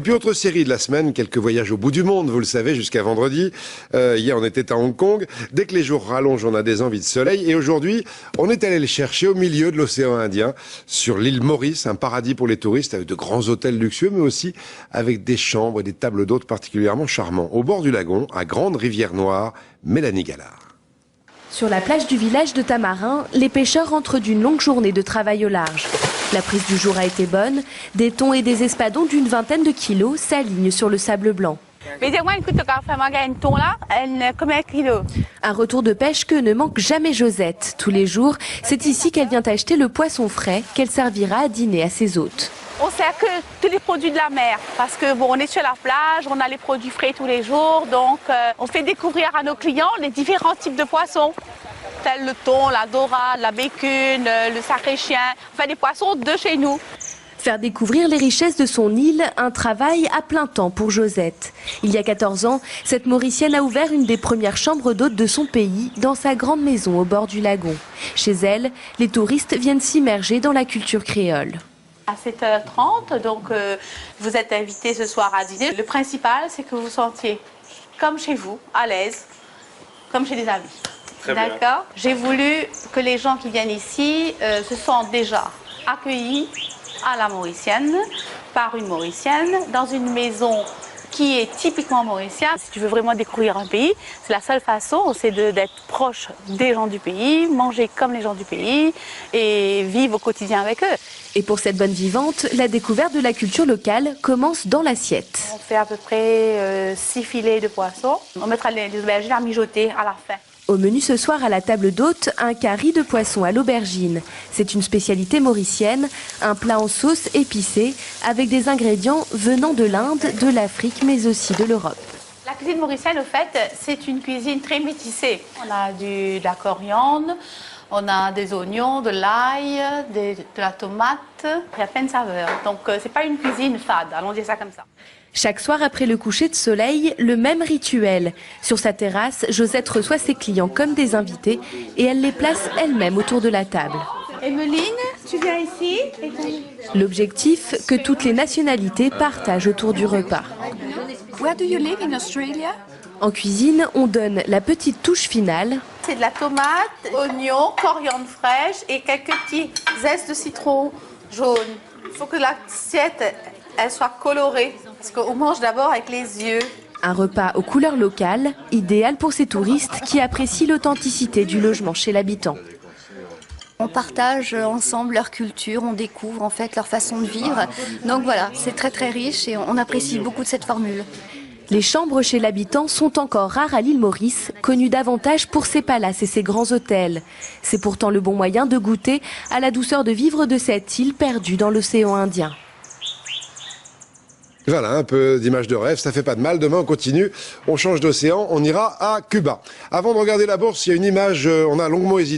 puis autre série de la semaine, quelques voyages au bout du monde, vous le savez, jusqu'à vendredi. Hier, on était à Hong Kong. Dès que les jours rallongent, on a des envies de soleil. Et aujourd'hui, on est allé le chercher au milieu de l'océan Indien, sur l'île Maurice, un paradis pour les touristes, avec de grands hôtels luxueux, mais aussi avec des chambres et des tables d'hôtes particulièrement charmants. Au bord du lagon, à Grande Rivière Noire, Mélanie Gallard. Sur la plage du village de Tamarin, les pêcheurs rentrent d'une longue journée de travail au large. La prise du jour a été bonne. Des thons et des espadons d'une vingtaine de kilos s'alignent sur le sable blanc. Un retour de pêche que ne manque jamais Josette. Tous les jours, c'est ici qu'elle vient acheter le poisson frais qu'elle servira à dîner à ses hôtes. On sert que tous les produits de la mer parce que bon, on est sur la plage, on a les produits frais tous les jours, donc on fait découvrir à nos clients les différents types de poissons, tels le thon, la dorade, la bécune, le sacré-chien, enfin des poissons de chez nous. Faire découvrir les richesses de son île, un travail à plein temps pour Josette. Il y a 14 ans, cette Mauricienne a ouvert une des premières chambres d'hôtes de son pays dans sa grande maison au bord du lagon. Chez elle, les touristes viennent s'immerger dans la culture créole. À 7h30, donc vous êtes invités ce soir à dîner. Le principal, c'est que vous vous sentiez comme chez vous, à l'aise, comme chez des amis. D'accord. J'ai voulu que les gens qui viennent ici se sentent déjà accueillis à la mauricienne, par une mauricienne, dans une maison qui est typiquement mauricienne. Si tu veux vraiment découvrir un pays, c'est la seule façon, c'est d'être proche des gens du pays, manger comme les gens du pays et vivre au quotidien avec eux. Et pour cette bonne vivante, la découverte de la culture locale commence dans l'assiette. On fait à peu près 6 filets de poisson. On mettra les aubergines à mijoter à la fin. Au menu ce soir à la table d'hôte, un curry de poisson à l'aubergine. C'est une spécialité mauricienne, un plat en sauce épicée avec des ingrédients venant de l'Inde, de l'Afrique mais aussi de l'Europe. La cuisine mauricienne, au fait, c'est une cuisine très métissée. On a de la coriandre, on a des oignons, de l'ail, de la tomate, il y a plein de saveurs. Donc c'est pas une cuisine fade, allons dire ça comme ça. Chaque soir après le coucher de soleil, le même rituel. Sur sa terrasse, Josette reçoit ses clients comme des invités et elle les place elle-même autour de la table. Emeline, tu viens ici? L'objectif, que toutes les nationalités partagent autour du repas. Where do you live in Australia? En cuisine, on donne la petite touche finale. C'est de la tomate, oignon, coriandre fraîche et quelques petits zestes de citron jaune. Il faut que l'assiette elle soit colorée, parce qu'on mange d'abord avec les yeux. Un repas aux couleurs locales, idéal pour ces touristes qui apprécient l'authenticité du logement chez l'habitant. On partage ensemble leur culture, on découvre en fait leur façon de vivre. Donc voilà, c'est très très riche et on apprécie beaucoup de cette formule. Les chambres chez l'habitant sont encore rares à l'île Maurice, connue davantage pour ses palaces et ses grands hôtels. C'est pourtant le bon moyen de goûter à la douceur de vivre de cette île perdue dans l'océan Indien. Voilà, un peu d'image de rêve, ça fait pas de mal. Demain, on continue, on change d'océan, on ira à Cuba. Avant de regarder la bourse, il y a une image, on a longuement hésité.